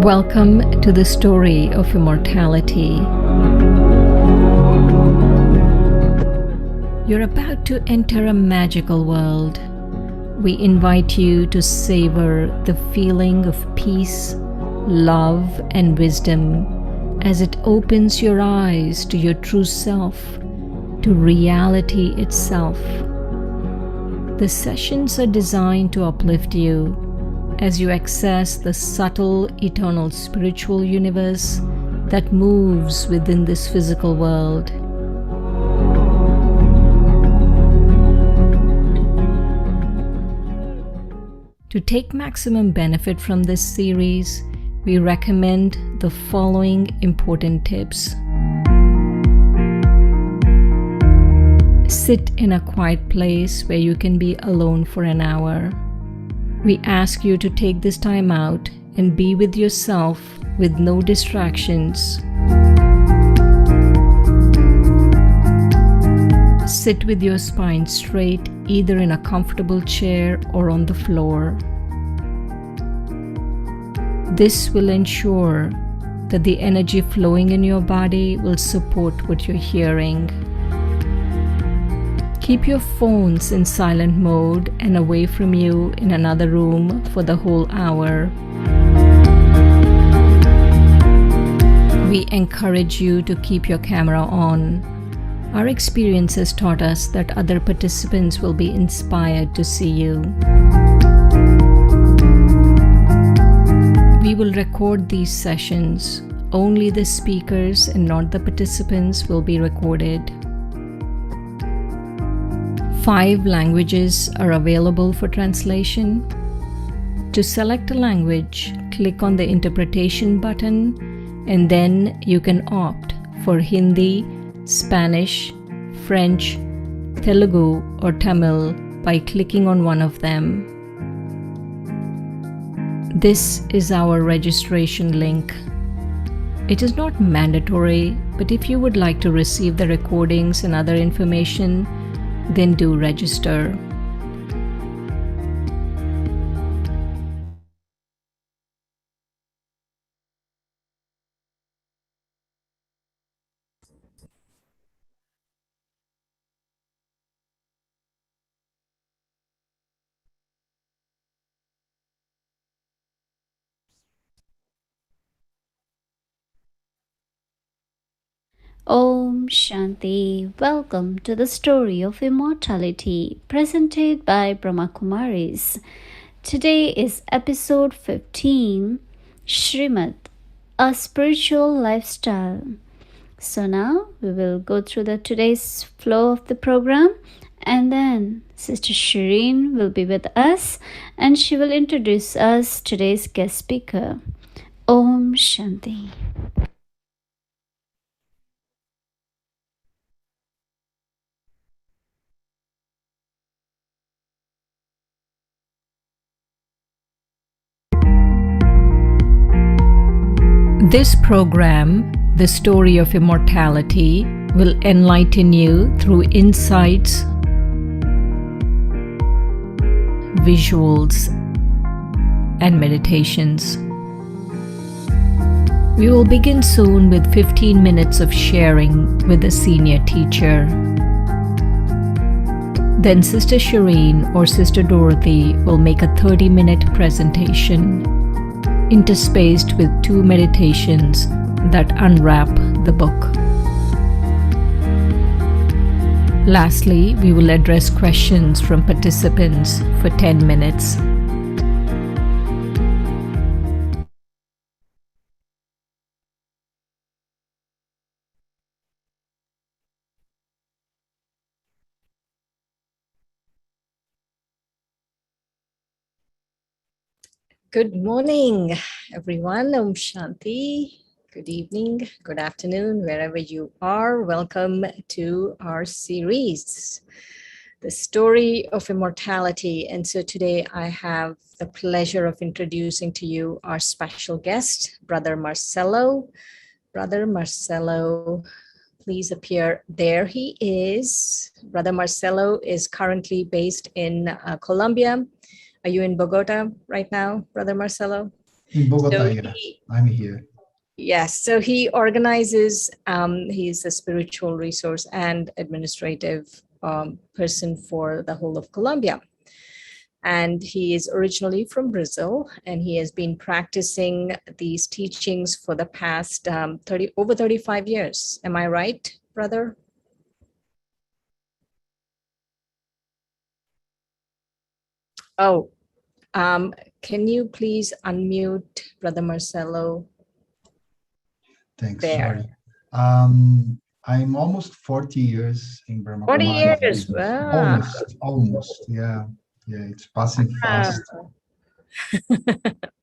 Welcome to the story of immortality. You're about to enter a magical world. We invite you to savor the feeling of peace, love, and wisdom as it opens your eyes to your true self, to reality itself. The sessions are designed to uplift you as you access the subtle, eternal spiritual universe that moves within this physical world. To take maximum benefit from this series, we recommend the following important tips. Sit in a quiet place where you can be alone for an hour. We ask you to take this time out and be with yourself with no distractions. Sit with your spine straight, either in a comfortable chair or on the floor. This will ensure that the energy flowing in your body will support what you're hearing. Keep your phones in silent mode and away from you in another room for the whole hour. We encourage you to keep your camera on. Our experience has taught us that other participants will be inspired to see you. We will record these sessions. Only the speakers and not the participants will be recorded. 5 languages are available for translation. To select a language, click on the interpretation button and then you can opt for Hindi, Spanish, French, Telugu or Tamil by clicking on one of them. This is our registration link. It is not mandatory, but if you would like to receive the recordings and other information, then do register. Om Shanti. Welcome to the story of immortality presented by Brahma Kumaris. Today is episode 15, Shrimat, a spiritual lifestyle. So now we will go through the today's flow of the program, and then Sister Shireen will be with us and she will introduce us today's guest speaker. Om Shanti. This program, The Story of Immortality, will enlighten you through insights, visuals, and meditations. We will begin soon with 15 minutes of sharing with a senior teacher. Then Sister Shireen or Sister Dorothy will make a 30-minute presentation, interspaced with 2 meditations that unwrap the book. Lastly, we will address questions from participants for 10 minutes. Good morning, everyone. Om Shanti. Good evening, good afternoon, wherever you are. Welcome to our series, The Story of Immortality. And so today I have the pleasure of introducing to you our special guest, Brother Marcelo. Brother Marcelo, please appear. There he is. Brother Marcelo is currently based in Colombia. Are you in Bogota right now, Brother Marcelo? In Bogota, So yeah, I'm here. yes, so he organizes, he's a spiritual resource and administrative person for the whole of Colombia. And he is originally from Brazil, and he has been practicing these teachings for the past 35 years. Am I right, brother? Oh, can you please unmute Brother Marcelo? Thanks, There. sorry. I'm almost 40 years in 40 Brahmakumari's years. business. Wow. Almost. Yeah. Yeah, it's passing Wow. fast.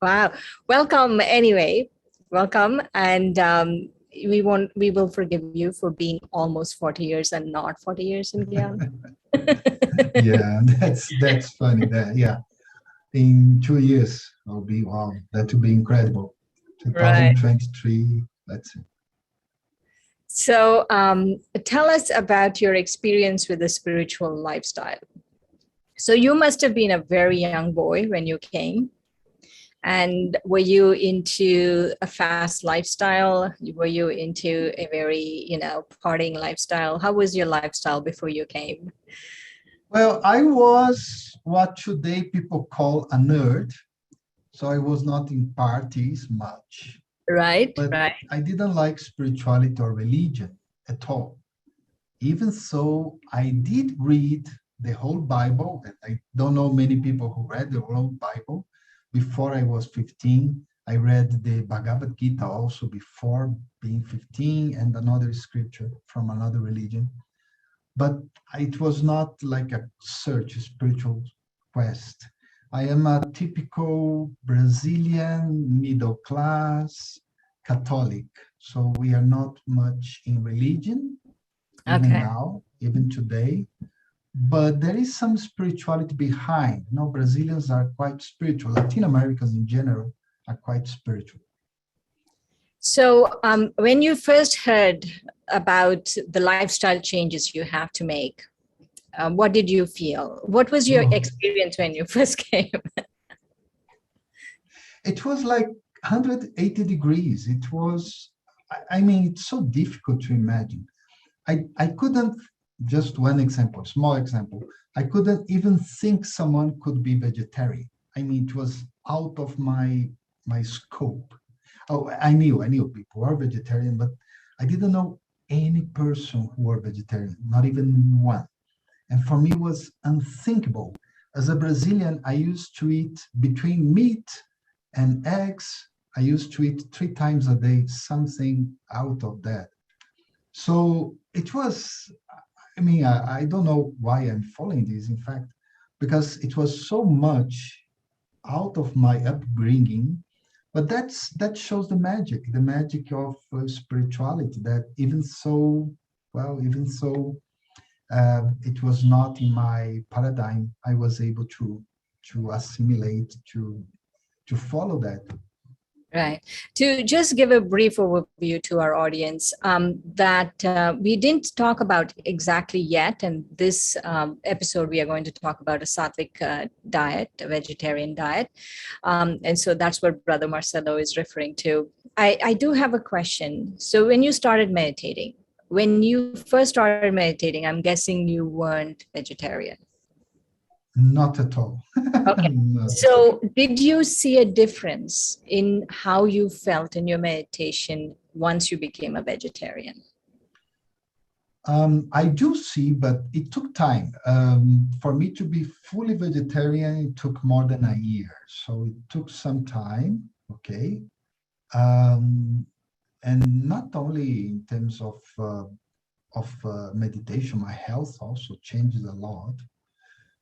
Wow. Welcome anyway. Welcome. And we will forgive you for being almost 40 years and not 40 years in Guyana. Yeah, that's funny. That yeah. In 2 years, I'll be wow, that would be incredible. Right. 2023, let's see. So tell us about your experience with the spiritual lifestyle. So you must have been a very young boy when you came. And were you into a fast lifestyle? Were you into a very, partying lifestyle? How was your lifestyle before you came? Well, I was what today people call a nerd. So I was not in parties much, Right, but right. I didn't like spirituality or religion at all. Even so, I did read the whole Bible, and I don't know many people who read the whole Bible. Before I was 15, I read the Bhagavad Gita also before being 15, and another scripture from another religion. But it was not like a search, a spiritual quest. I am a typical Brazilian middle class Catholic. So we are not much in religion, even Okay. now, even today. But there is some spirituality behind. You know, Brazilians are quite spiritual. Latin Americans in general are quite spiritual. So when you first heard about the lifestyle changes you have to make, what did you feel? What was your Oh, experience when you first came? it was like 180 degrees. It was, I mean, it's so difficult to imagine. I couldn't, just one example, small example, I couldn't even think someone could be vegetarian. I mean, it was out of my scope. Oh, I knew people were vegetarian, but I didn't know any person who were vegetarian, not even one. And for me, it was unthinkable. As a Brazilian, I used to eat between meat and eggs. I used to eat 3 times a day, something out of that. So it was, I mean, I don't know why I'm following this, in fact, because it was so much out of my upbringing. But that shows the magic of spirituality. That even so, well, even so, it was not in my paradigm. I was able to assimilate, to follow that. Right. To just give a brief overview to our audience, that we didn't talk about exactly yet. And this episode, we are going to talk about a sattvic diet, a vegetarian diet. And so that's what Brother Marcelo is referring to. I do have a question. So when you started meditating, when you first started meditating, I'm guessing you weren't vegetarian. Not at all. Okay. Not. So, did you see a difference in how you felt in your meditation once you became a vegetarian? I do see, but it took time. For me to be fully vegetarian, it took more than a year. So it took some time, okay? Um, and not only in terms of meditation, my health also changes a lot.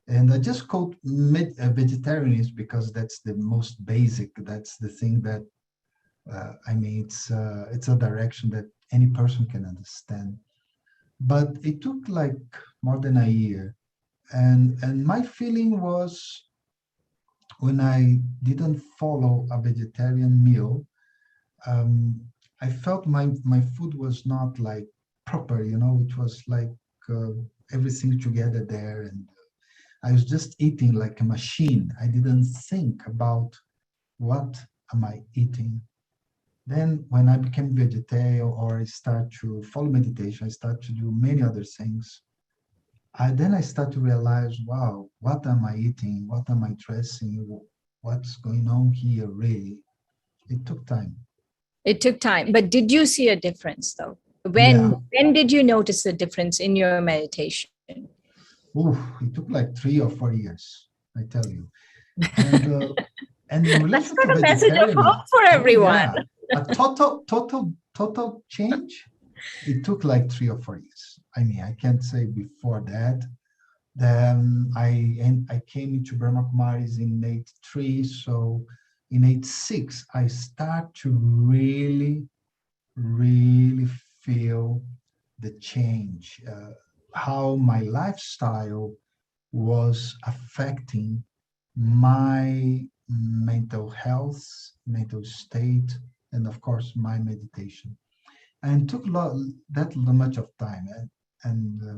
And I just quote vegetarianism because that's the most basic. That's the thing that I mean, it's a direction that any person can understand. But it took like more than a year, and my feeling was when I didn't follow a vegetarian meal, um, I felt my food was not like proper. You know, it was like uh, everything together there, and I was just eating like a machine. I didn't think about what am I eating? Then when I became vegetarian or I start to follow meditation, I start to do many other things. I start to realize, wow, what am I eating? What am I dressing? What's going on here really? It took time. It took time, but did you see a difference though? Yeah. When did you notice a difference in your meditation? Ooh, it took like 3 or 4 years, I tell you. And in That's relation to not a message of vegetarianism, hope for oh everyone. yeah, a total change. It took like 3 or 4 years. I mean, I can't say before that. Then I came into Brahma Kumaris in '83. So in '86, I start to really feel the change, how my lifestyle was affecting my mental health, mental state, and of course my meditation. And it took that much of time,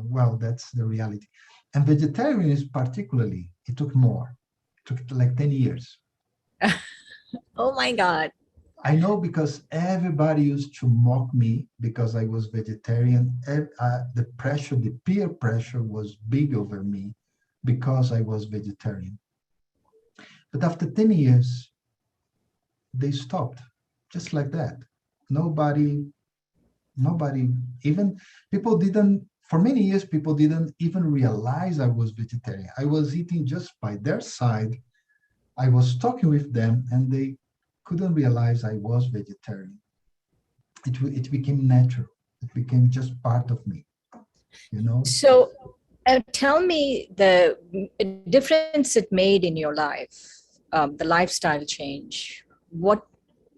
well, that's the reality. And vegetarianism particularly, it took more. It took like 10 years. Oh my God. I know because everybody used to mock me because I was vegetarian. The pressure, the peer pressure was big over me because I was vegetarian. But after 10 years, they stopped just like that. Nobody, nobody, even people didn't, for many years, people didn't even realize I was vegetarian. I was eating just by their side. I was talking with them and they couldn't realize I was vegetarian. It became natural. It became just part of me, you know? So tell me the difference it made in your life, the lifestyle change. What,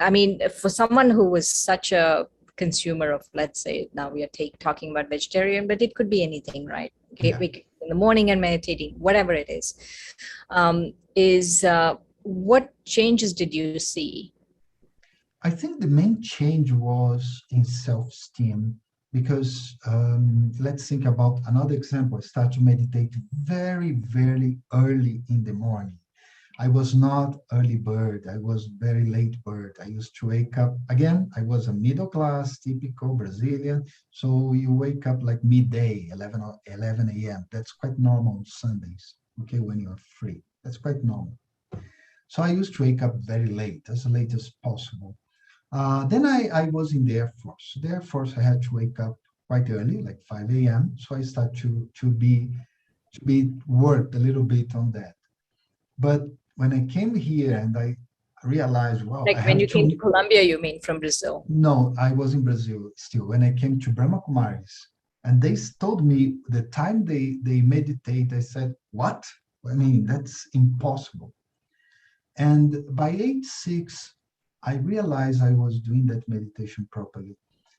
I mean, for someone who was such a consumer of, let's say, now we are talking about vegetarian, but it could be anything, right? Okay, Yeah. in the morning and meditating, whatever it is what changes did you see? I think the main change was in self-esteem because let's think about another example. I start to meditate very, very early in the morning. I was not early bird. I was very late bird. I used to wake up again. I was a middle class, typical Brazilian. So you wake up like midday, 11 a.m. That's quite normal on Sundays. Okay, when you're free, that's quite normal. So I used to wake up very late as possible. Then I was in the Air Force. The Air Force, I had to wake up quite early, like 5 a.m. So I started to be worked a little bit on that. But when I came here and I realized, wow, I Like when have you came to to. Colombia, you mean, from Brazil? No, I was in Brazil still. When I came to Brahma Kumaris, and they told me the time they meditate, I said, what? I mean, that's impossible. And by age 6, I realized I was doing that meditation properly.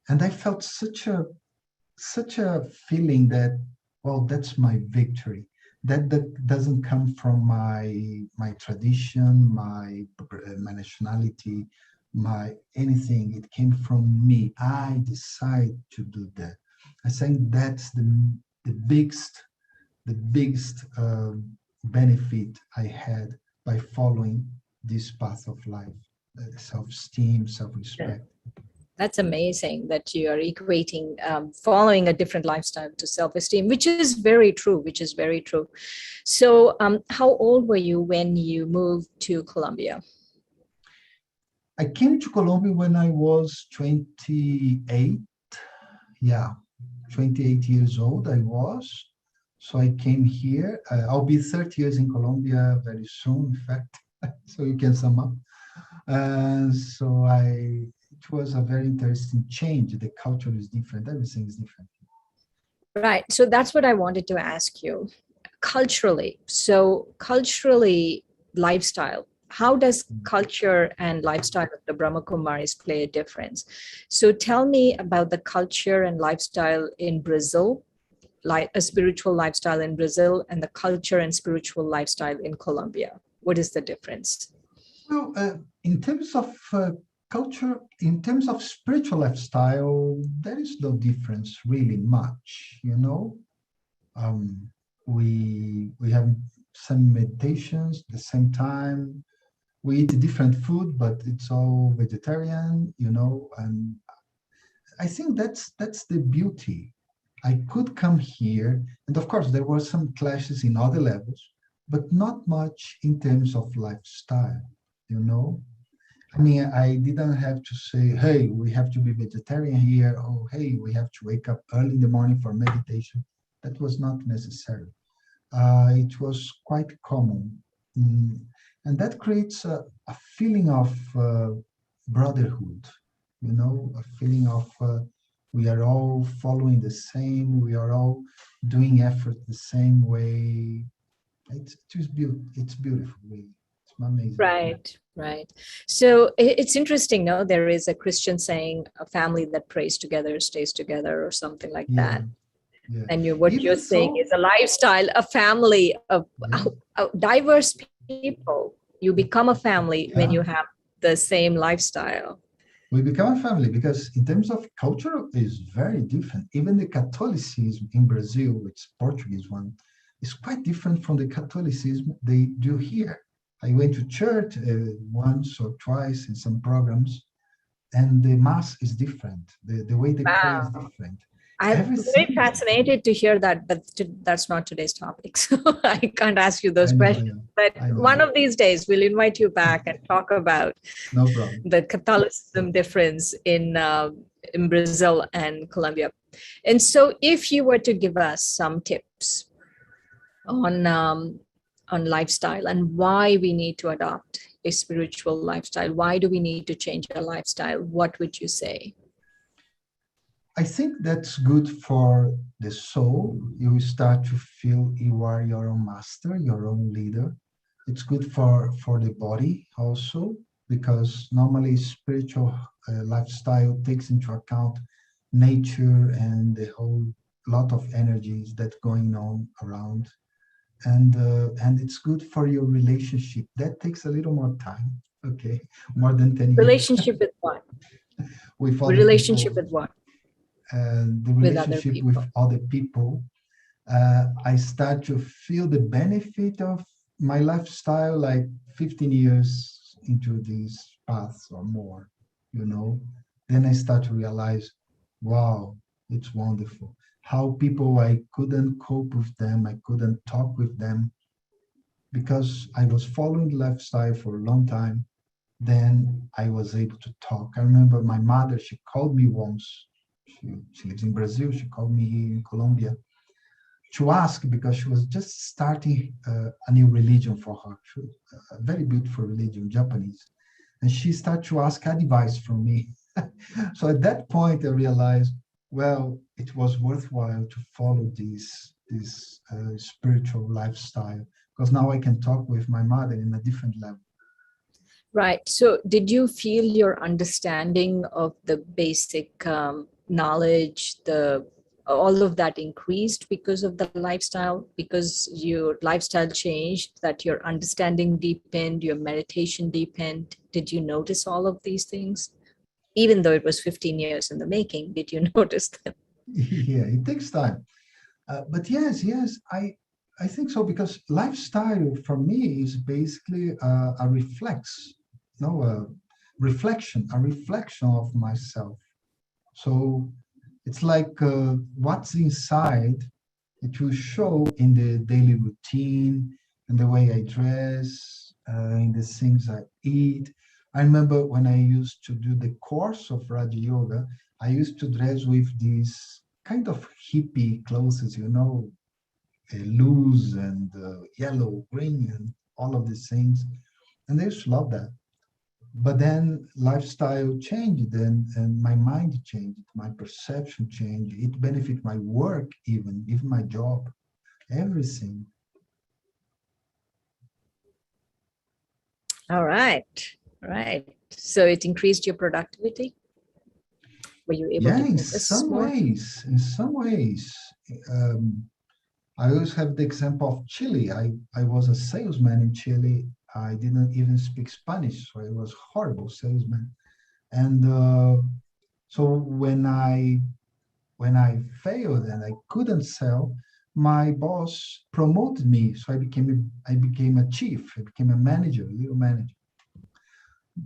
And I felt such a feeling that, well, that's my victory. That doesn't come from my tradition, my nationality, my anything. It came from me. I decide to do that. I think that's the biggest benefit I had by following this path of life, self-esteem, self-respect. That's amazing that you are equating following a different lifestyle to self-esteem, which is very true, So how old were you when you moved to Colombia? I came to Colombia when I was 28. Yeah, 28 years old I was. So I came here. I'll be 30 years in Colombia very soon, in fact. So you can sum up. It was a very interesting change. The culture is different. Everything is different. Right. So that's what I wanted to ask you. Culturally, lifestyle. How does culture and lifestyle of the Brahma Kumaris play a difference? So tell me about the culture and lifestyle in Brazil, like a spiritual lifestyle in Brazil, and the culture and spiritual lifestyle in Colombia. What is the difference? Well, in terms of culture, in terms of spiritual lifestyle, there is no difference really much, you know. We have some meditations at the same time. we eat different food, but it's all vegetarian, and I think that's the beauty. I could come here, and of course there were some clashes in other levels, but not much in terms of lifestyle, you know. I mean, I didn't have to say, hey, we have to be vegetarian here, or hey, we have to wake up early in the morning for meditation. That was not necessary. It was quite common. Mm, and that creates a feeling of brotherhood, a feeling of we are all following the same, we are all doing effort the same way. It's beautiful, really. It's amazing. Right, right. So it's interesting, no? There is a Christian saying, a family that prays together stays together, or something like Yeah, that. yeah. And what you're Even saying so, is a lifestyle, a family of yeah, diverse people. You become a family when yeah. you have the same lifestyle. We become a family because in terms of culture is very different. Even the Catholicism in Brazil, it's Portuguese one, is quite different from the Catholicism they do here. I went to church once or twice in some programs, and the mass is different. The way they pray is Wow. different. I'm very Everything is different. fascinated to hear that, but that's not today's topic. So I can't ask you those I know, questions. But I know. one of these days, we'll invite you back and talk about No problem. the Catholicism difference in Brazil and Colombia. And so, if you were to give us some tips on lifestyle and why we need to adopt a spiritual lifestyle, why do we need to change our lifestyle? What would you say? I think that's good for the soul. You start to feel you are your own master, your own leader. It's good for the body also, because normally spiritual lifestyle takes into account nature and the whole lot of energies that going on around. And it's good for your relationship. That takes a little more time, okay, more than 10 years Relationship with what? with other Relationship people, with what? and the With other relationship with people. other people. I start to feel the benefit of my lifestyle like 15 years into these paths or more, you know. Then I start to realize, wow, it's wonderful. How people, I couldn't cope with them, I couldn't talk with them because I was following the lifestyle for a long time. Then I was able to talk. I remember my mother, she called me once. She lives in Brazil. She called me here in Colombia to ask because she was just starting a new religion for her, a very beautiful religion, Japanese. And she started to ask advice from me. So at that point, I realized, well, it was worthwhile to follow this spiritual lifestyle because now I can talk with my mother in a different level. Right. So, did you feel your understanding of the basic knowledge, the all of that increased because of the lifestyle? Because your lifestyle changed, that your understanding deepened, your meditation deepened. Did you notice all of these things? Even though it was 15 years in the making, did you notice them? Yeah, it takes time. But yes, I think so because lifestyle for me is basically a a reflection of myself. So it's like what's inside, it will show in the daily routine, in the way I dress, in the things I eat. I remember when I used to do the course of Raja Yoga, I used to dress with these kind of hippie clothes, loose and yellow, green, and all of these things. And they used to love that. But then lifestyle changed and my mind changed, my perception changed. It benefit my work, even my job, everything. All right. Right. So it increased your productivity? Were you able Yeah, to focus more? in some ways. Um, I always have the example of Chile. I was a salesman in Chile. I didn't even speak Spanish, so I was horrible salesman. And so when I failed and I couldn't sell, my boss promoted me. So I became a chief. I became a manager, a little manager.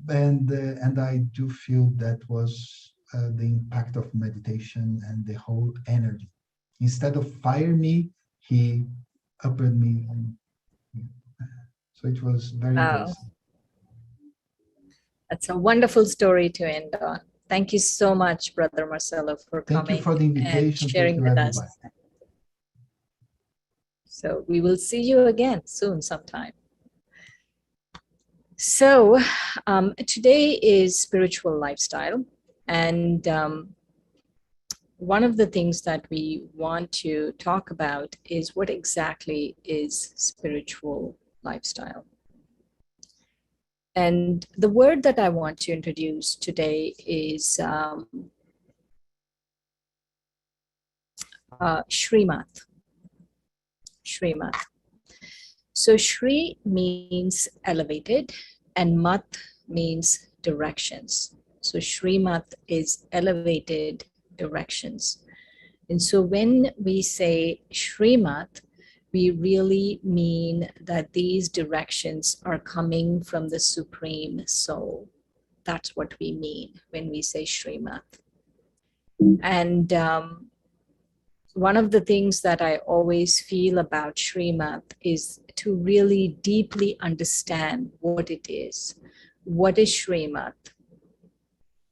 And I do feel that was the impact of meditation and the whole energy. Instead of fire me, he upped me, and so it was very Wow, interesting. that's a wonderful story to end on. Thank you so much, Brother Marcelo, for Thank you coming for the and invitation. Thank sharing you, with us. everybody. So we will see you again soon sometime. So today is spiritual lifestyle. And one of the things that we want to talk about is what exactly is spiritual lifestyle. And the word that I want to introduce today is Shrimat. Shrimat. So Shri means elevated and Mat means directions. So Shrimat is elevated directions. And so when we say Shrimat, we really mean that these directions are coming from the Supreme Soul. That's what we mean when we say Shrimat. And one of the things that I always feel about Shrimat is to really deeply understand what it is. What is Shrimat?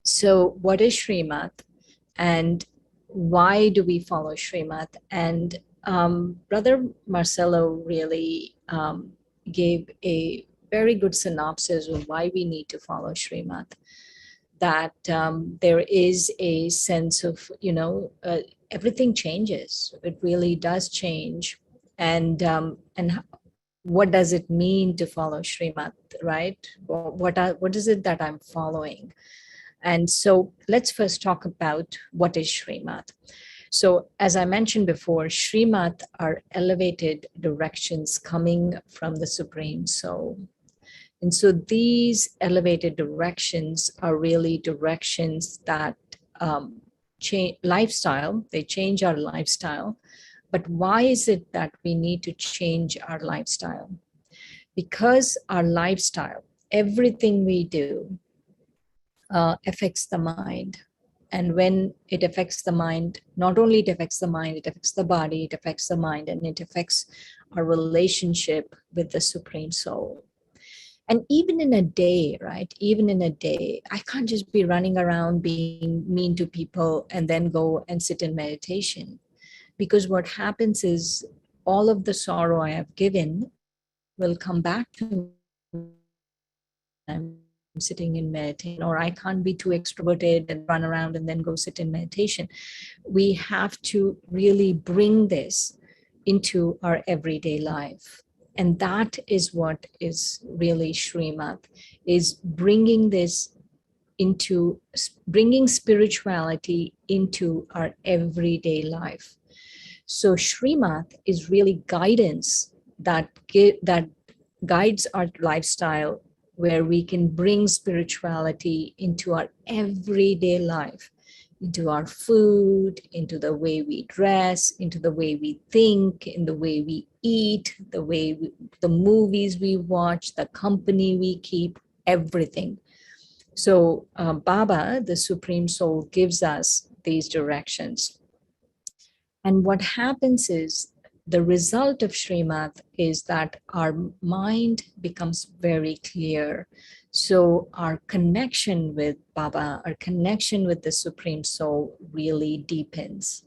So, what is Shrimat? And why do we follow Shrimat? And Brother Marcelo really gave a very good synopsis of why we need to follow Shrimat. That there is a sense of, everything changes. It really does change. And what does it mean to follow Shrimat, right? What is it that I'm following? And so let's first talk about what is Shrimat. So as I mentioned before, Shrimat are elevated directions coming from the Supreme Soul. And so these elevated directions are really directions that change lifestyle, they change our lifestyle. But why is it that we need to change our lifestyle? Because our lifestyle, everything we do, affects the mind. And when it affects the mind, not only it affects the mind, it affects the body, it affects the mind, and it affects our relationship with the Supreme Soul. And even in a day, right? Even in a day, I can't just be running around being mean to people and then go and sit in meditation. Because what happens is all of the sorrow I have given will come back to me when I'm sitting in meditation, or I can't be too extroverted and run around and then go sit in meditation. We have to really bring this into our everyday life. And that is what is really Shrimat, is bringing this into, bringing spirituality into our everyday life. So Shrimat is really guidance that guides our lifestyle, where we can bring spirituality into our everyday life, into our food, into the way we dress, into the way we think, in the way we eat, the movies we watch, the company we keep, everything. So Baba, the Supreme Soul, gives us these directions. And what happens is, the result of Shrimat is that our mind becomes very clear. So our connection with Baba, our connection with the Supreme Soul really deepens.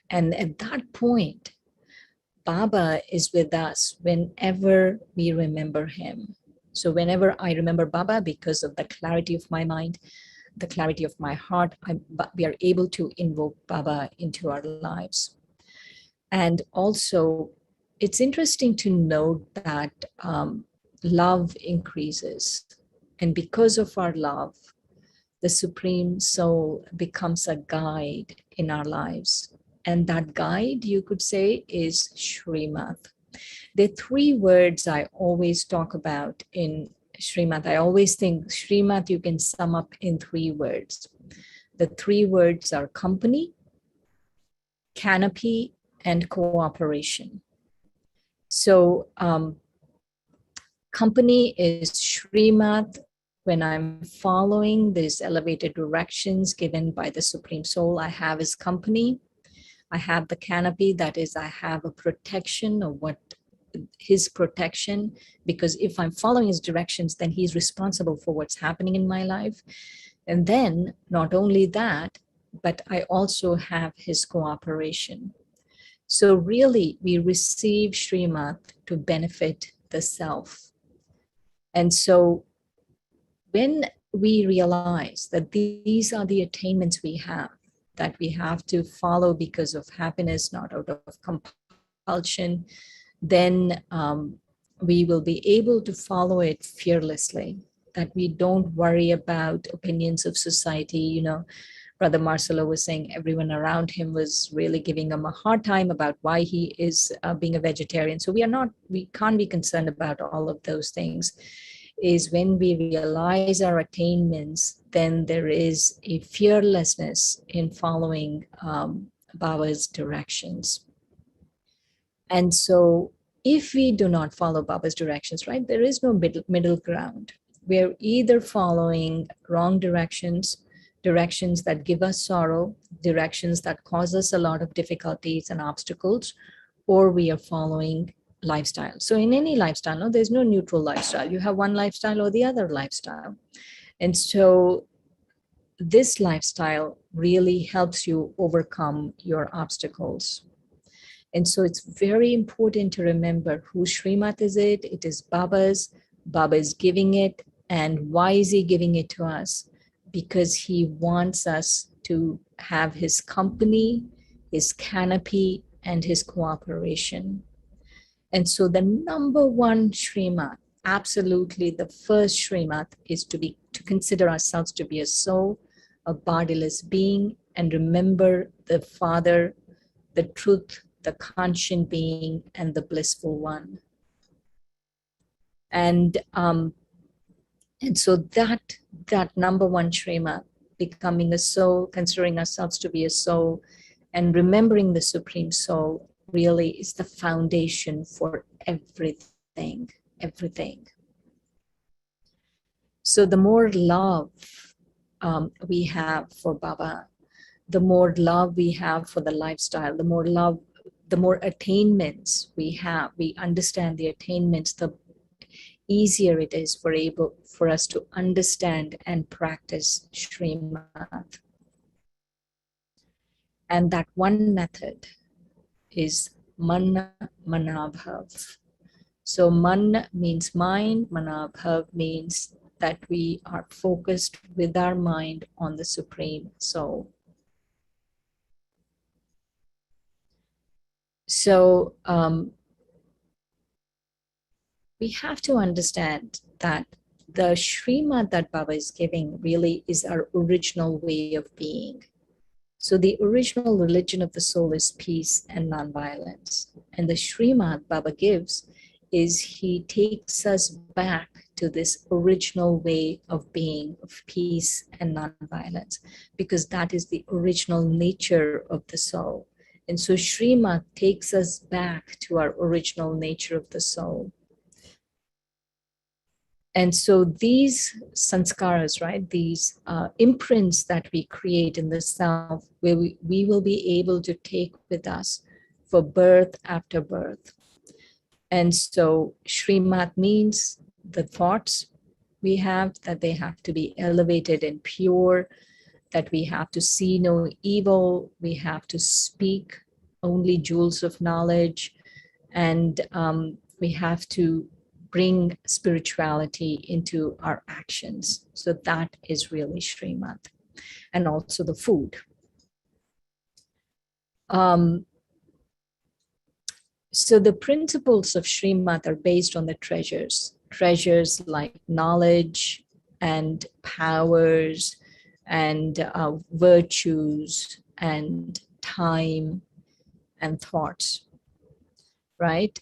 And at that point, Baba is with us whenever we remember him. So whenever I remember Baba, because of the clarity of my mind, the clarity of my heart, we are able to invoke Baba into our lives. And also, it's interesting to note that love increases. And because of our love, the Supreme Soul becomes a guide in our lives. And that guide, you could say, is Shrimat. The three words I always talk about in Shrimat. I always think Shrimat you can sum up in three words. The three words are company, canopy, and cooperation. So company is Shrimat, when I'm following these elevated directions given by the Supreme Soul, I have his company. I have the canopy, that is, I have a protection of what his protection, because if I'm following his directions, then he's responsible for what's happening in my life. And then not only that, but I also have his cooperation. So really, we receive Shrimat to benefit the self. And so when we realize that these are the attainments we have, that we have to follow because of happiness, not out of compulsion, then we will be able to follow it fearlessly, that we don't worry about opinions of society. You know, Brother Marcelo was saying everyone around him was really giving him a hard time about why he is being a vegetarian. So we can't be concerned about all of those things. Is when we realize our attainments, then there is a fearlessness in following Baba's directions. And so if we do not follow Baba's directions, right, there is no middle ground. We're either following wrong directions, directions that give us sorrow, directions that cause us a lot of difficulties and obstacles, or we are following lifestyle. So in any lifestyle, no, there's no neutral lifestyle. You have one lifestyle or the other lifestyle. And so this lifestyle really helps you overcome your obstacles. And so it's very important to remember whose Shrimat is it? It is Baba's. Baba is giving it. And why is he giving it to us? Because he wants us to have his company, his canopy, and his cooperation. And so the number one Shrimat, absolutely the first Shrimat, is to consider ourselves to be a soul, a bodiless being, and remember the Father, the truth, the conscient being, and the blissful one. And so that number one Shrimat, becoming a soul, considering ourselves to be a soul, and remembering the Supreme Soul, really is the foundation for everything. So the more love we have for Baba, the more love we have for the lifestyle, the more attainments we have, we understand the attainments, the easier it is for us to understand and practice Shrimat. And that one method is man manabhav. So man means mind, manabhav means that we are focused with our mind on the Supreme Soul. So we have to understand that the Shrimat that Baba is giving really is our original way of being. So the original religion of the soul is peace and nonviolence. And the Shrimat Baba gives is he takes us back to this original way of being, of peace and nonviolence, because that is the original nature of the soul. And so Shrimat takes us back to our original nature of the soul. And so these sanskaras, right, these imprints that we create in the self, where we will be able to take with us for birth after birth. And so Shrimat means the thoughts we have, that they have to be elevated and pure, that we have to see no evil, we have to speak only jewels of knowledge, and we have to bring spirituality into our actions. So that is really Shrimat. And also the food. So the principles of Shrimat are based on the treasures like knowledge and powers and virtues and time and thoughts, right?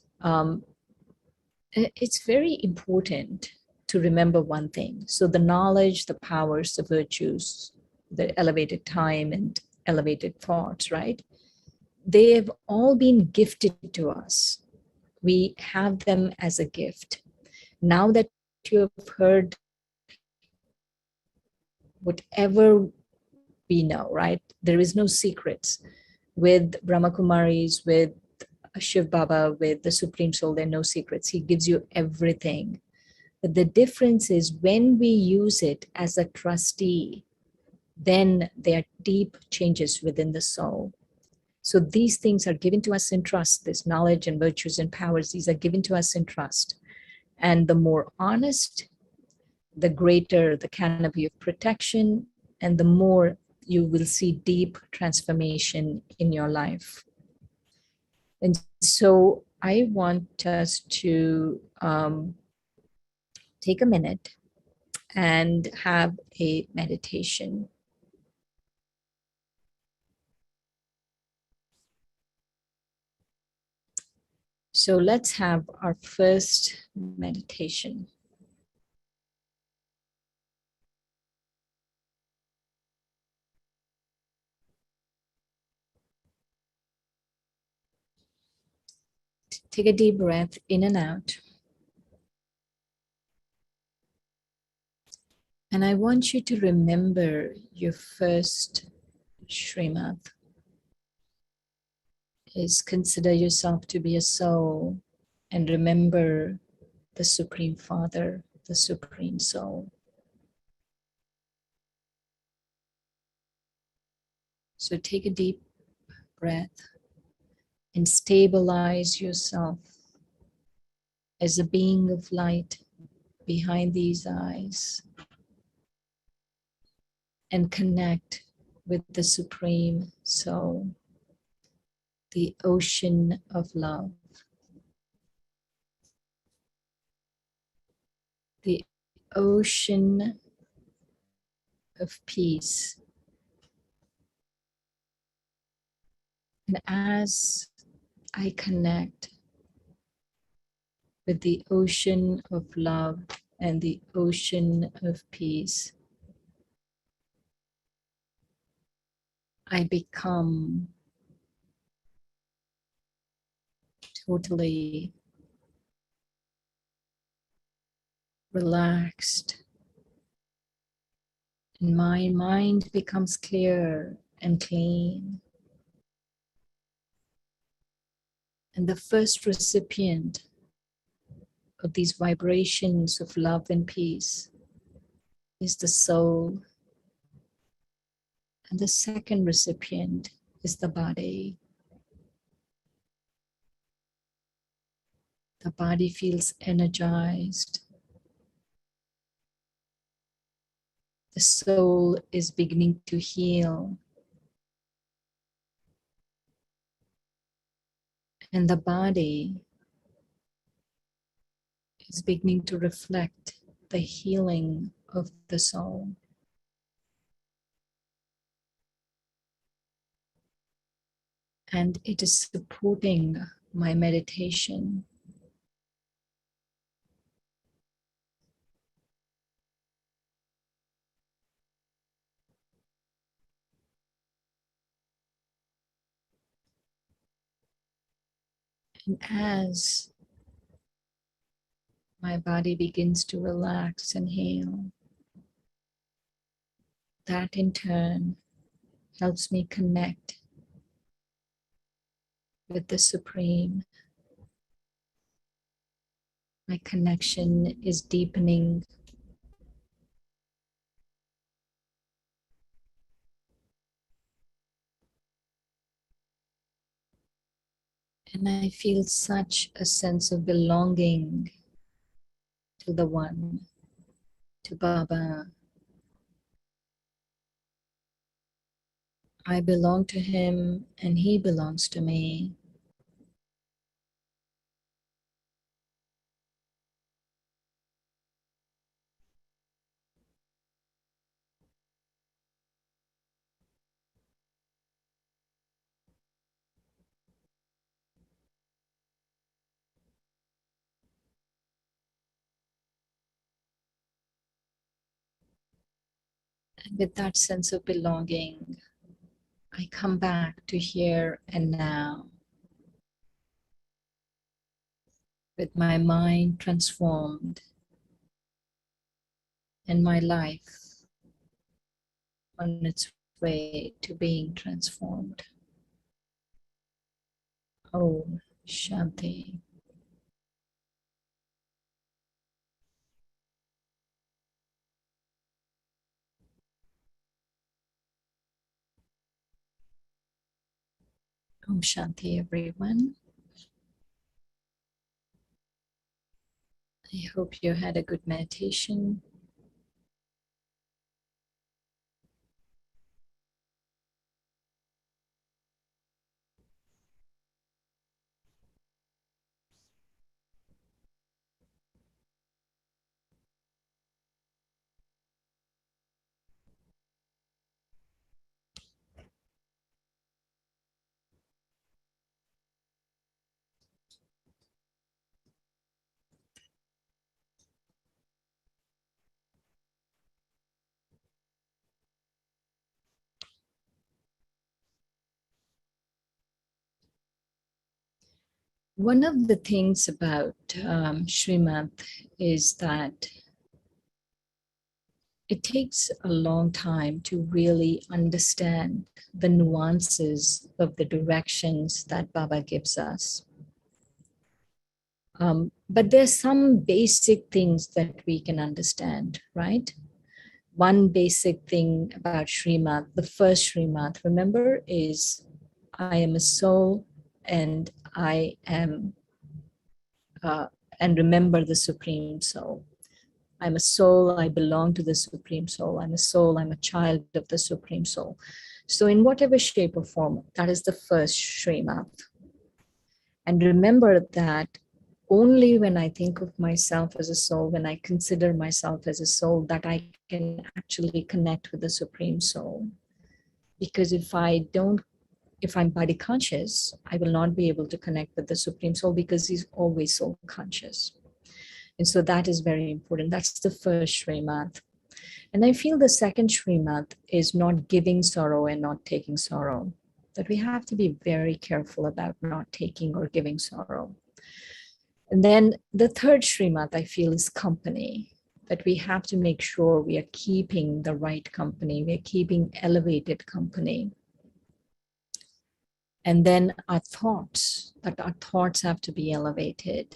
It's very important to remember one thing. So the knowledge, the powers, the virtues, the elevated time and elevated thoughts, right? They've all been gifted to us. We have them as a gift. Now that you have heard whatever we know, right? There is no secrets. With Brahma Kumaris, with Shiv Baba, with the Supreme Soul, there are no secrets. He gives you everything. But the difference is when we use it as a trustee, then there are deep changes within the soul. So these things are given to us in trust. This knowledge and virtues and powers, these are given to us in trust. And the more honest, the greater the canopy of protection, and the more you will see deep transformation in your life. And so I want us to take a minute and have a meditation. So let's have our first meditation. Take a deep breath in and out. And I want you to remember your first Shrimat. Is consider yourself to be a soul and remember the Supreme Father, the Supreme Soul. So take a deep breath and stabilize yourself as a being of light behind these eyes and connect with the Supreme Soul, the ocean of love, the ocean of peace. And as I connect with the ocean of love and the ocean of peace, I become totally relaxed, and my mind becomes clear and clean. And the first recipient of these vibrations of love and peace is the soul, and the second recipient is the body. The body feels energized. The soul is beginning to heal. And the body is beginning to reflect the healing of the soul. And it is supporting my meditation. And as my body begins to relax and heal, that in turn helps me connect with the Supreme. My connection is deepening. And I feel such a sense of belonging to the One, to Baba. I belong to him and he belongs to me. And with that sense of belonging, I come back to here and now, with my mind transformed and my life on its way to being transformed. Om Shanti. Om Shanti, everyone. I hope you had a good meditation. One of the things about Shrimat is that it takes a long time to really understand the nuances of the directions that Baba gives us. But there's some basic things that we can understand, right? One basic thing about Shrimat, the first Shrimat, remember, is I am a soul and I am, and remember the Supreme Soul. I'm a soul, I belong to the Supreme Soul. I'm a soul, I'm a child of the Supreme Soul. So in whatever shape or form, that is the first Shrimat. And remember that only when I think of myself as a soul, when I consider myself as a soul, that I can actually connect with the Supreme Soul. Because if I'm body conscious, I will not be able to connect with the Supreme Soul because he's always soul conscious. And so that is very important. That's the first Shrimat. And I feel the second Shrimat is not giving sorrow and not taking sorrow. That we have to be very careful about not taking or giving sorrow. And then the third Shrimat, I feel, is company. That we have to make sure we are keeping the right company, we are keeping elevated company. And then our thoughts, that our thoughts have to be elevated,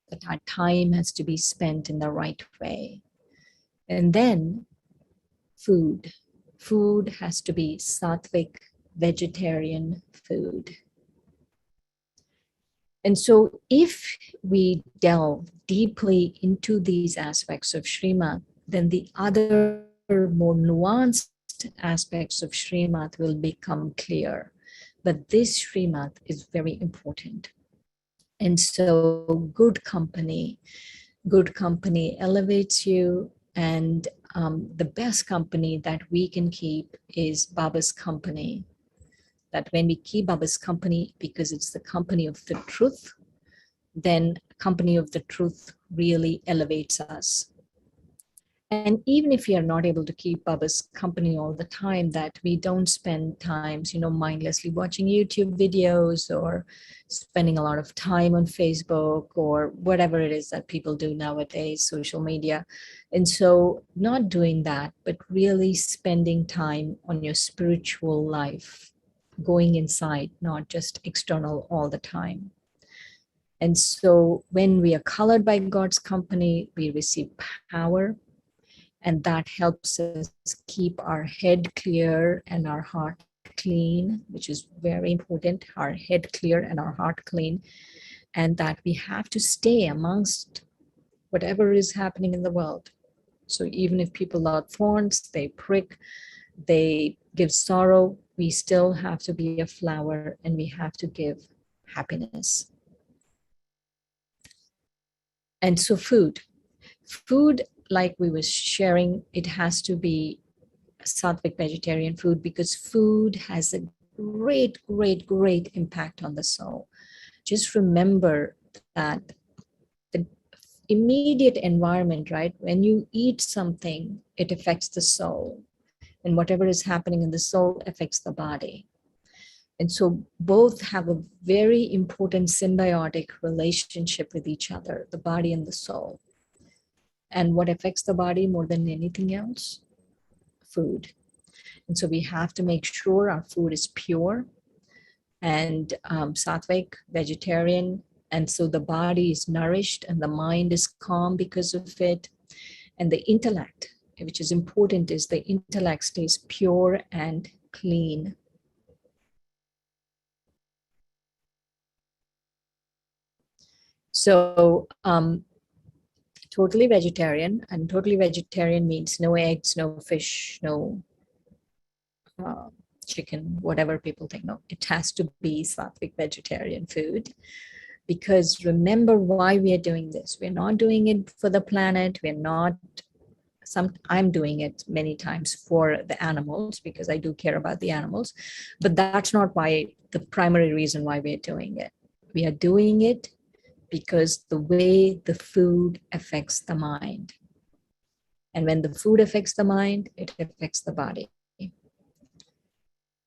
that our time has to be spent in the right way. And then food. Food has to be sattvic, vegetarian food. And so if we delve deeply into these aspects of Shrimat, then the other more nuanced aspects of Shrimat will become clear. But this Shrimat is very important. And so good company elevates you, and the best company that we can keep is Baba's company. That when we keep Baba's company, because it's the company of the truth, then company of the truth really elevates us. And even if we are not able to keep Baba's company all the time, that we don't spend times, mindlessly watching YouTube videos or spending a lot of time on Facebook or whatever it is that people do nowadays, social media. And so not doing that, but really spending time on your spiritual life, going inside, not just external all the time. And so when we are colored by God's company, we receive power. And that helps us keep our head clear and our heart clean, which is very important, our head clear and our heart clean. And that we have to stay amongst whatever is happening in the world. So even if people are thorns, they prick, they give sorrow, we still have to be a flower and we have to give happiness. And so food, like we were sharing, it has to be sattvic vegetarian food, because food has a great impact on the soul. Just remember that the immediate environment, right? When you eat something, it affects the soul. And whatever is happening in the soul affects the body. And so both have a very important symbiotic relationship with each other, the body and the soul. And what affects the body more than anything else? Food. And so we have to make sure our food is pure and sattvic, vegetarian. And so the body is nourished and the mind is calm because of it. And the intellect, which is important, is the intellect stays pure and clean. So totally vegetarian, and totally vegetarian means no eggs, no fish, no uh, chicken, whatever people think. No, it has to be sattvic vegetarian food. Because remember why we are doing this. We're not doing it for the planet. We're not, I'm doing it many times for the animals because I do care about the animals, but that's not why, the primary reason why we're doing it. We are doing it because the way the food affects the mind. And when the food affects the mind, it affects the body.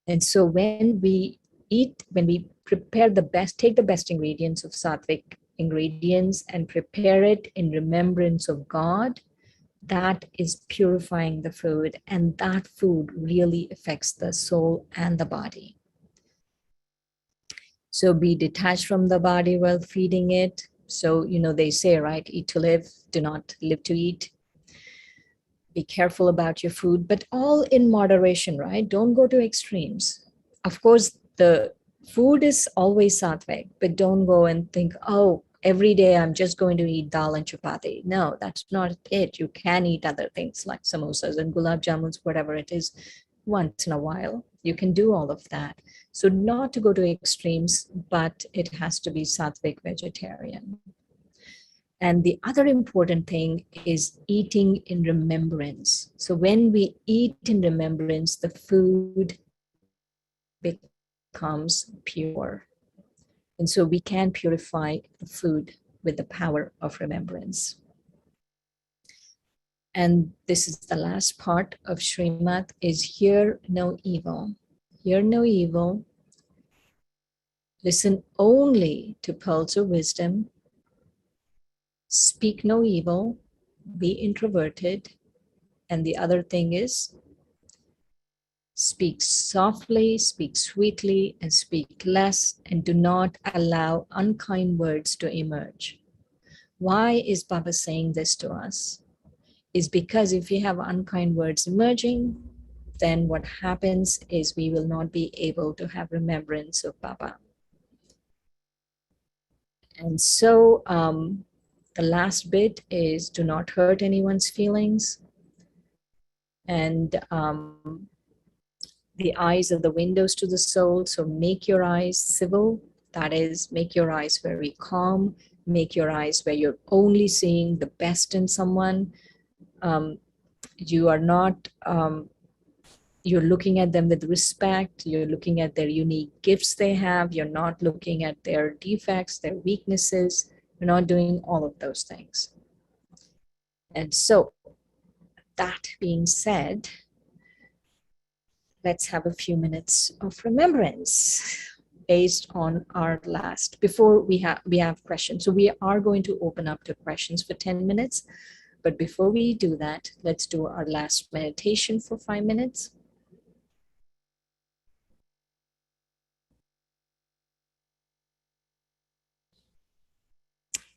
And so when we eat, when we prepare the best, take the best ingredients of sattvic ingredients and prepare it in remembrance of God, that is purifying the food, and that food really affects the soul and the body. So be detached from the body while feeding it. So, they say, right, eat to live, do not live to eat. Be careful about your food, but all in moderation, right? Don't go to extremes. Of course, the food is always sattvic, but don't go and think, oh, every day I'm just going to eat dal and chapati. No, that's not it. You can eat other things like samosas and gulab jamuns, whatever it is, once in a while. You can do all of that. So not to go to extremes, but it has to be sattvic vegetarian. And the other important thing is eating in remembrance. So when we eat in remembrance, the food becomes pure. And so we can purify the food with the power of remembrance. And this is the last part of Shrimat, is hear no evil. Hear no evil. Listen only to pearls of wisdom. Speak no evil. Be introverted. And the other thing is, speak softly, speak sweetly, and speak less, and do not allow unkind words to emerge. Why is Baba saying this to us? Is because if we have unkind words emerging, then what happens is we will not be able to have remembrance of Baba. And so the last bit is, do not hurt anyone's feelings. And the eyes are the windows to the soul. So make your eyes civil. That is, make your eyes very calm. Make your eyes where you're only seeing the best in someone. You are not, you're looking at them with respect. You're looking at their unique gifts they have. You're not looking at their defects, their weaknesses. You're not doing all of those things. And so, that being said, let's have a few minutes of remembrance based on our last, before we have questions. So we are going to open up to questions for 10 minutes. But before we do that, let's do our last meditation for 5 minutes.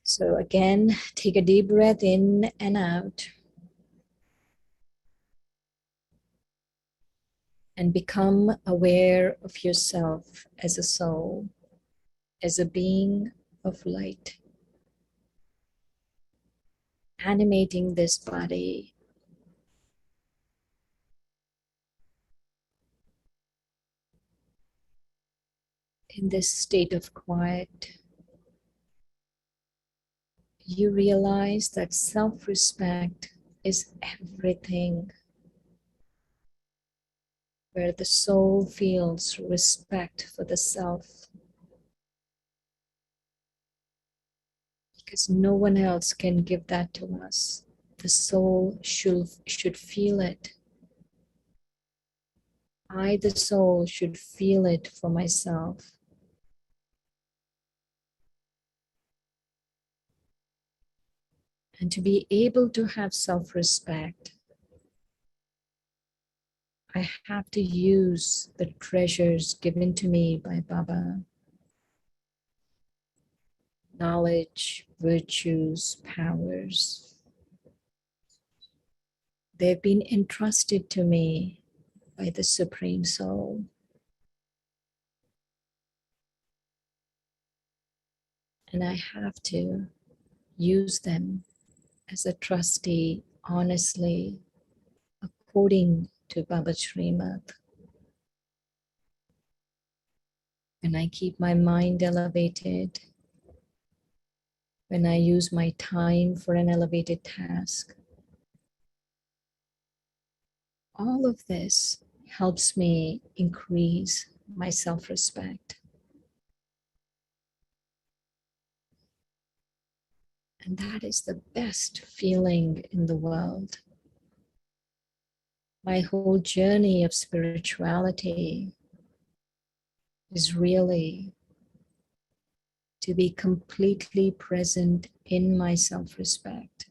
So again, take a deep breath in and out. And become aware of yourself as a soul, as a being of light, animating this body. In this state of quiet, you realize that self-respect is everything. Where the soul feels respect for the self, because no one else can give that to us. The soul should feel it. I, the soul, should feel it for myself. And to be able to have self-respect, I have to use the treasures given to me by Baba. Knowledge, virtues, powers. They've been entrusted to me by the Supreme Soul. And I have to use them as a trustee honestly, according to Baba Shrimat. When I keep my mind elevated, when I use my time for an elevated task, all of this helps me increase my self-respect. And that is the best feeling in the world. My whole journey of spirituality is really to be completely present in my self-respect.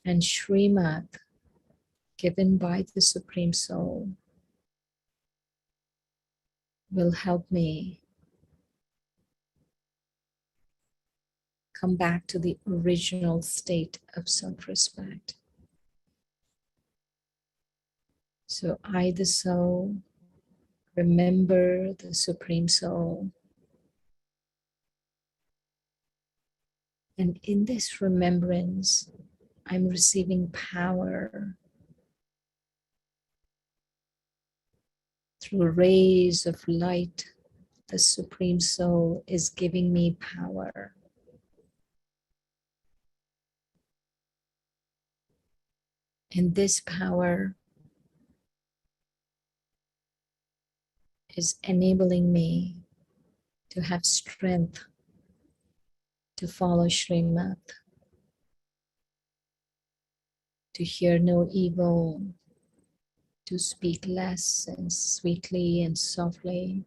And Shrimat, given by the Supreme Soul, will help me come back to the original state of self-respect. So I, the soul, remember the Supreme Soul. And in this remembrance, I'm receiving power through rays of light. The Supreme Soul is giving me power. And this power is enabling me to have strength to follow Shrimat, to hear no evil, to speak less and sweetly and softly,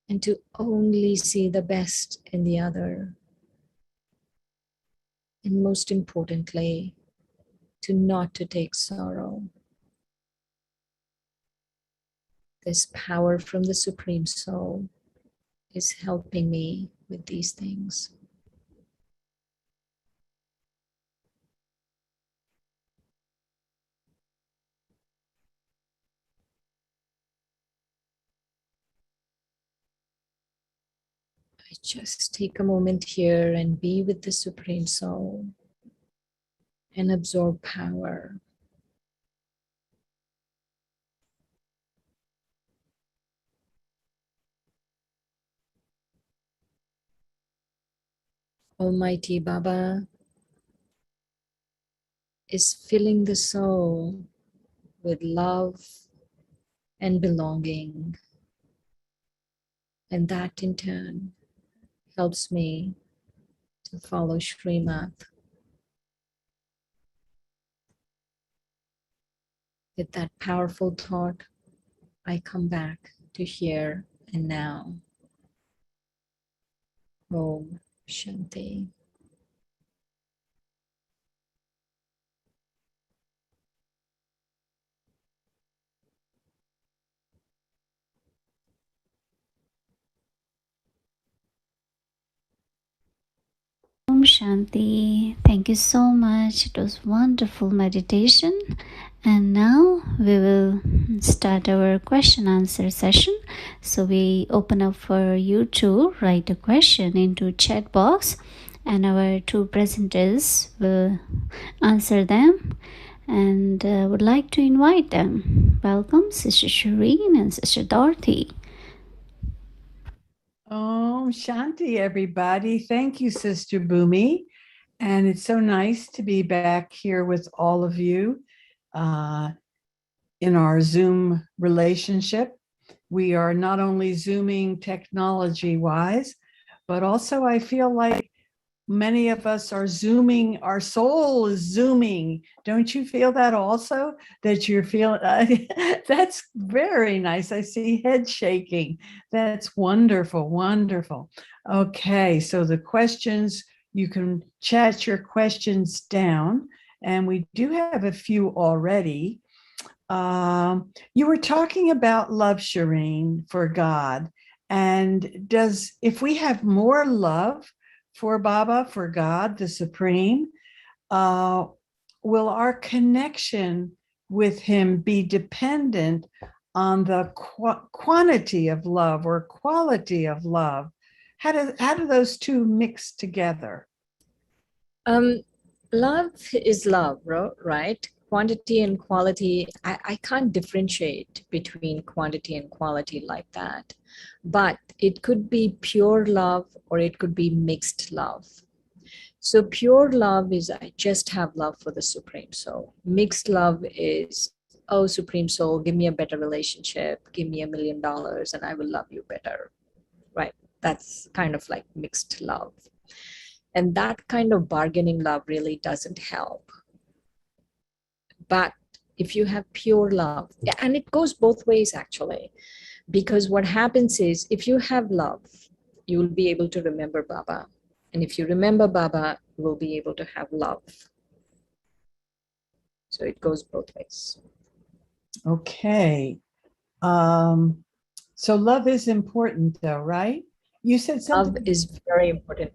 and to only see the best in the other. And most importantly, to not to take sorrow. This power from the Supreme Soul is helping me with these things. I just take a moment here and be with the Supreme Soul and absorb power. Almighty Baba is filling the soul with love and belonging. And that in turn helps me to follow Shrimat. With that powerful thought, I come back to here and now. Om Shanti. Om Shanti. Thank you so much. It was wonderful meditation. And now we will start our question answer session. So we open up for you to write a question into chat box, and our two presenters will answer them, and would like to invite them. Welcome, Sister Shireen and Sister Dorothy. Om Shanti, everybody. Thank you, Sister Bhumi. And it's so nice to be back here with all of you in our Zoom relationship. We are not only Zooming technology-wise, but also I feel like many of us are Zooming, our soul is Zooming. Don't you feel that also? That you're feeling, that's very nice. I see head shaking. That's wonderful, wonderful. Okay, so the questions, you can chat your questions down and we do have a few already. You were talking about love, Shireen, for God. And if we have more love for Baba, for God, the Supreme, will our connection with him be dependent on the quantity of love or quality of love? How do those two mix together? Love is love, right? Quantity and quality, I can't differentiate between quantity and quality like that. But it could be pure love or it could be mixed love. So pure love is I just have love for the Supreme Soul. Mixed love is, oh, Supreme Soul, give me a better relationship, give me $1 million and I will love you better, right? That's kind of like mixed love. And that kind of bargaining love really doesn't help. But if you have pure love, and it goes both ways actually, because what happens is if you have love, you will be able to remember Baba. And if you remember Baba, you will be able to have love. So it goes both ways. Okay. So love is important though, right? You said something. Love is very important.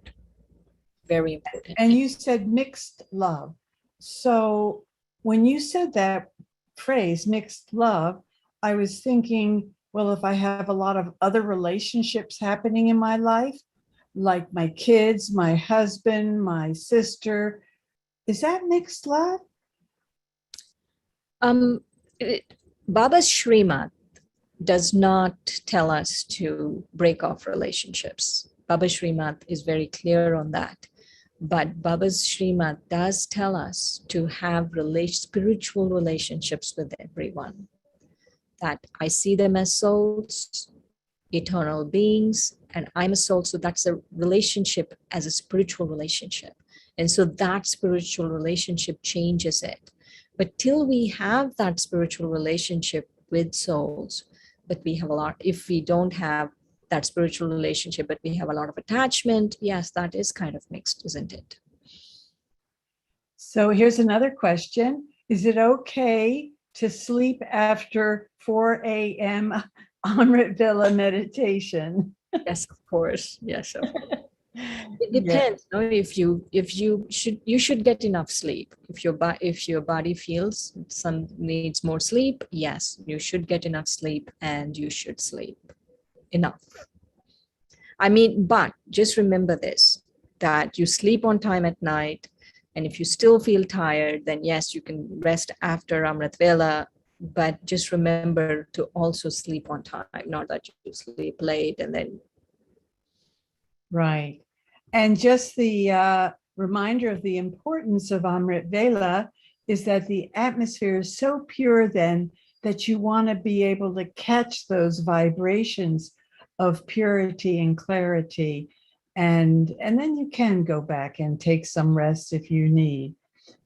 Very important. And you said mixed love. So when you said that phrase, mixed love, I was thinking, well, if I have a lot of other relationships happening in my life, like my kids, my husband, my sister, is that mixed love? Baba's Shrimat does not tell us to break off relationships. Baba's Shrimat is very clear on that. But Baba's Shrimat does tell us to have spiritual relationships with everyone. That I see them as souls, eternal beings, and I'm a soul. So that's a relationship as a spiritual relationship. And so that spiritual relationship changes it. But till we have that spiritual relationship with souls, but we have a lot, if we don't have that spiritual relationship, but we have a lot of attachment, yes, that is kind of mixed, isn't it? So here's another question. Is it okay to sleep after 4 a.m. Amrit Villa meditation? Yes, of course. Yes, of course. It depends. Yeah. No? If you should get enough sleep. If your body feels some needs more sleep, yes, you should get enough sleep and you should sleep enough. I mean, but just remember this, that you sleep on time at night, and if you still feel tired, then yes, you can rest after Amrit Vela, but just remember to also sleep on time, not that you sleep late and then. Right. And just the reminder of the importance of Amrit Vela is that the atmosphere is so pure then that you want to be able to catch those vibrations of purity and clarity. And then you can go back and take some rest if you need.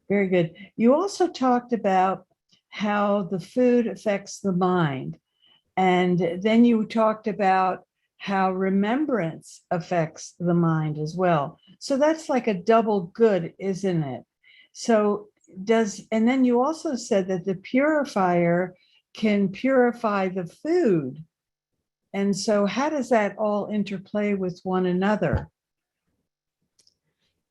Very good. You also talked about how the food affects the mind. And then you talked about how remembrance affects the mind as well. So that's like a double good, isn't it? So and then you also said that the purifier can purify the food. And so how does that all interplay with one another?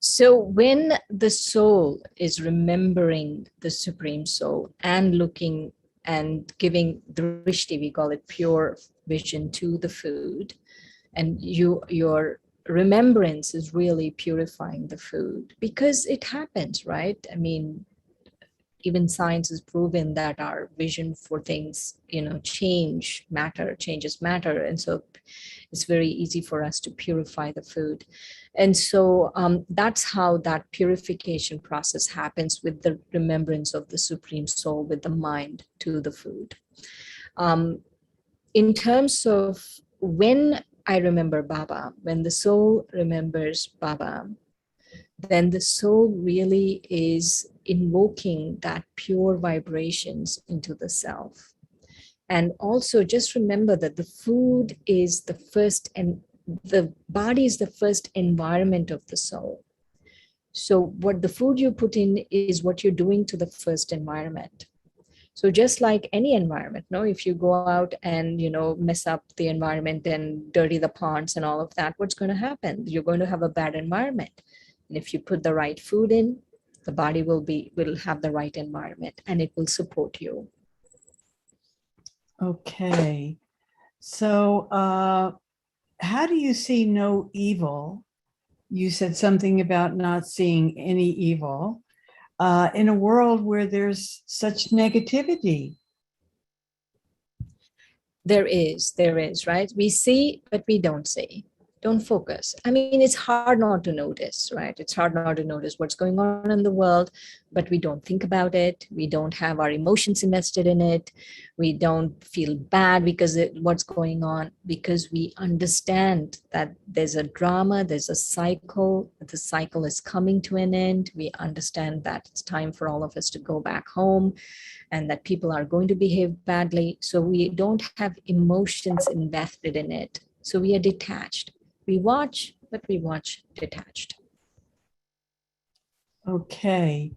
So when the soul is remembering the Supreme Soul and looking and giving drishti, we call it pure vision, to the food, and your remembrance is really purifying the food, because it happens, right? I mean, even science has proven that our vision for things, changes matter. And so it's very easy for us to purify the food. And so that's how that purification process happens, with the remembrance of the Supreme Soul, with the mind to the food. In terms of when I remember Baba, when the soul remembers Baba, then the soul really is invoking that pure vibrations into the self. And also just remember that the food is the first, and the body is the first environment of the soul. So what the food you put in is what you're doing to the first environment. So just like any environment, no, if you go out and, mess up the environment and dirty the ponds and all of that, what's going to happen? You're going to have a bad environment. And if you put the right food in, the body will have the right environment and it will support you. Okay. So how do you see no evil? You said something about not seeing any evil in a world where there's such negativity. There is, right? We see, but we don't see. Don't focus. I mean, it's hard not to notice, right? It's hard not to notice what's going on in the world, but we don't think about it. We don't have our emotions invested in it. We don't feel bad because what's going on, because we understand that there's a drama, there's a cycle. The cycle is coming to an end. We understand that it's time for all of us to go back home, and that people are going to behave badly. So we don't have emotions invested in it. So we are detached. We watch, but we watch detached. Okay.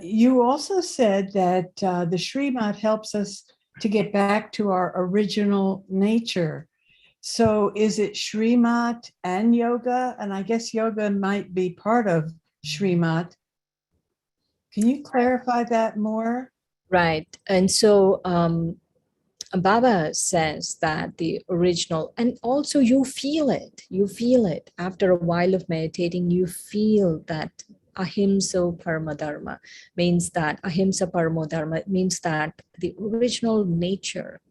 You also said that the Shrimat helps us to get back to our original nature. So is it Shrimat and yoga? And I guess yoga might be part of Shrimat. Can you clarify that more? Right. And so Baba says that the original, and also you feel it after a while of meditating, you feel that ahimsa paramadharma means that the original nature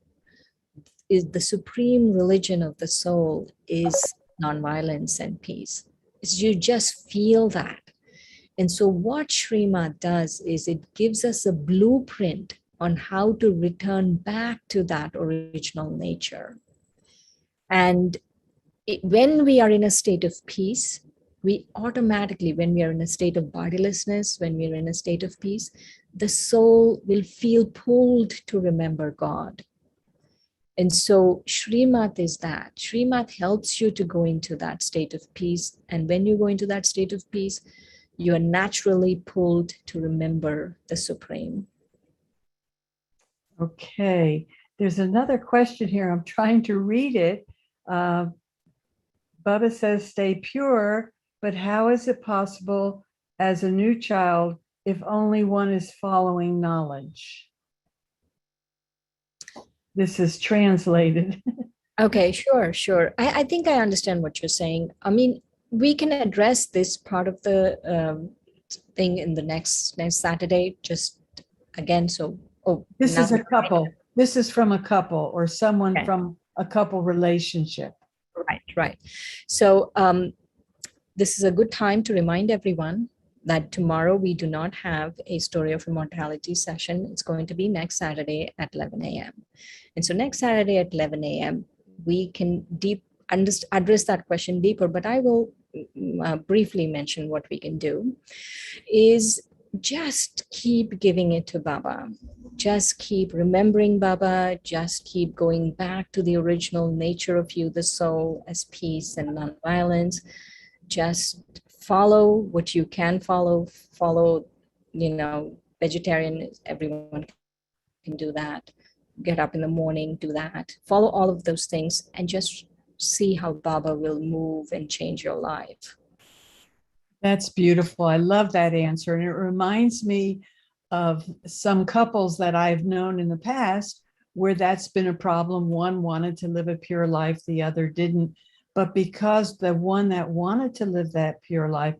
is the supreme religion of the soul is nonviolence and peace. It's, you just feel that. And so what Shrimat does is it gives us a blueprint on how to return back to that original nature. And when we are in a state of peace, we automatically, when we are in a state of bodilessness, when we are in a state of peace, the soul will feel pulled to remember God. And so Shrimat is that. Shrimat helps you to go into that state of peace. And when you go into that state of peace, you are naturally pulled to remember the Supreme. Okay. There's another question here. I'm trying to read it. Bubba says, stay pure, but how is it possible as a new child if only one is following knowledge? This is translated. Okay, sure. I think I understand what you're saying. I mean, we can address this part of the thing in the next Saturday, just again. So, this is a couple. This is from a couple or someone from a couple relationship. Right. So this is a good time to remind everyone that tomorrow we do not have a Story of Immortality session. It's going to be next Saturday at 11 a.m. And so next Saturday at 11 a.m., we can address that question deeper, but I will briefly mention what we can do is just keep giving it to Baba. Just keep remembering Baba. Just keep going back to the original nature of you, the soul, as peace and nonviolence. Just follow what you can follow. Follow, vegetarian, everyone can do that. Get up in the morning, do that. Follow all of those things and just see how Baba will move and change your life. That's beautiful. I love that answer. And it reminds me of some couples that I've known in the past where that's been a problem. One wanted to live a pure life, the other didn't. But because the one that wanted to live that pure life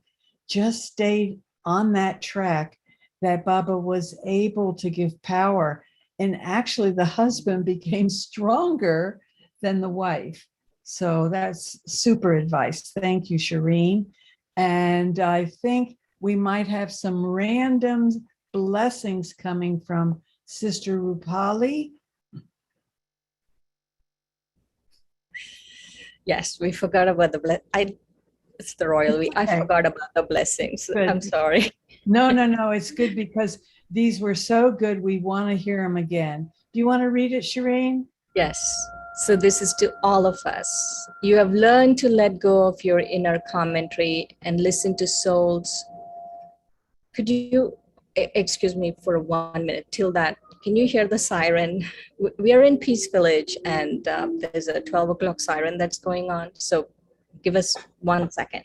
just stayed on that track, that Baba was able to give power. And actually the husband became stronger than the wife. So that's super advice. Thank you, Shireen. And I think we might have some random blessings coming from Sister Rupali. Yes, we forgot about the it's the royal we. I forgot about the blessings. Good. I'm sorry. No, it's good because these were so good. We want to hear them again. Do you want to read it, Shireen? Yes. So, this is to all of us. You have learned to let go of your inner commentary and listen to souls. Could you excuse me for 1 minute? Till that, can you hear the siren? We are in Peace Village, and there's a 12 o'clock siren that's going on. So, give us 1 second.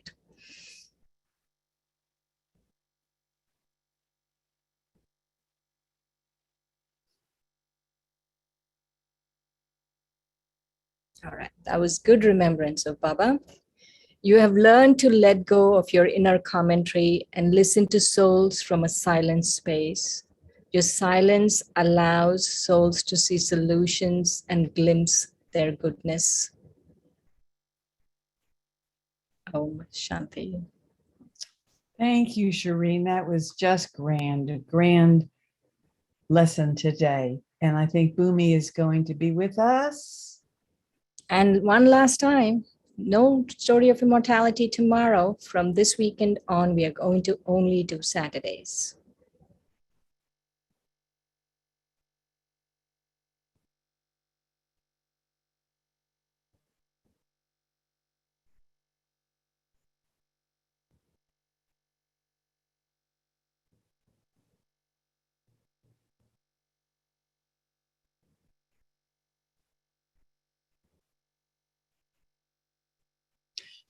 All right, that was good remembrance of Baba. You have learned to let go of your inner commentary and listen to souls from a silent space. Your silence allows souls to see solutions and glimpse their goodness. Om Shanti. Thank you, Shireen. That was just grand, a grand lesson today. And I think Bhumi is going to be with us. And one last time, no story of immortality tomorrow. From this weekend on, we are going to only do Saturdays.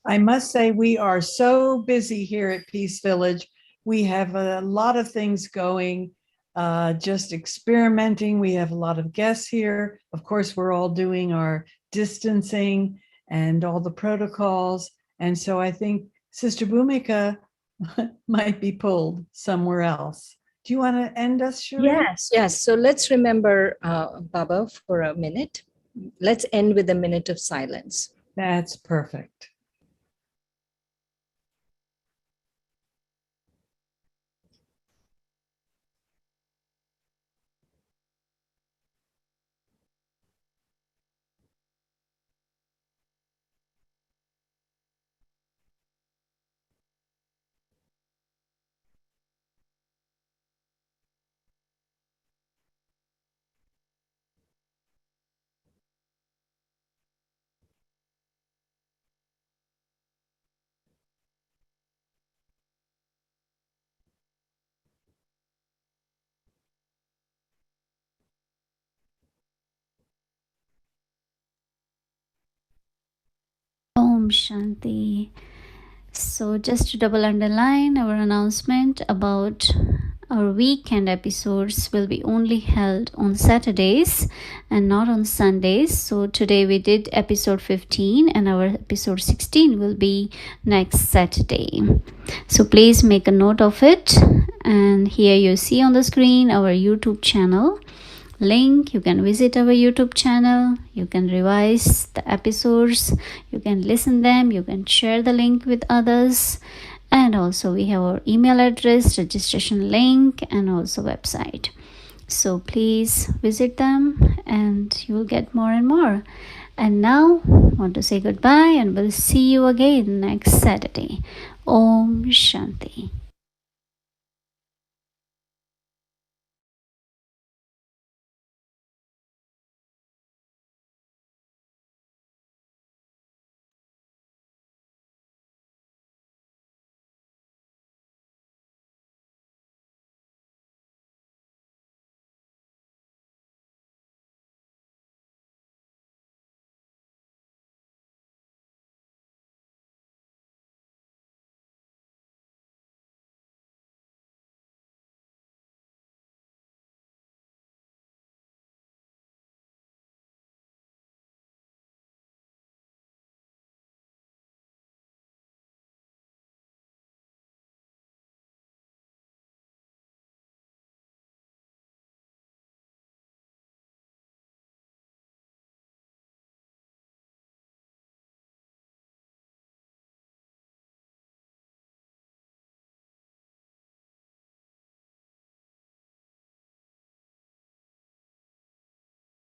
I must say, we are so busy here at Peace Village. We have a lot of things going, just experimenting. We have a lot of guests here. Of course, we're all doing our distancing and all the protocols. And so I think Sister Bhumika might be pulled somewhere else. Do you want to end us, Shireen? Yes. So let's remember Baba for a minute. Let's end with a minute of silence. That's perfect. Om Shanti. So, just to double underline, our announcement about our weekend episodes will be only held on Saturdays and not on Sundays. So, today we did episode 15, and our episode 16 will be next Saturday. So, please make a note of it. And here you see on the screen our YouTube channel link. You can visit our YouTube channel, you can revise the episodes, you can listen them, you can share the link with others, and also we have our email address, registration link, and also website. So please visit them and you will get more and more. And now I want to say goodbye, and we'll see you again next Saturday. Om Shanti.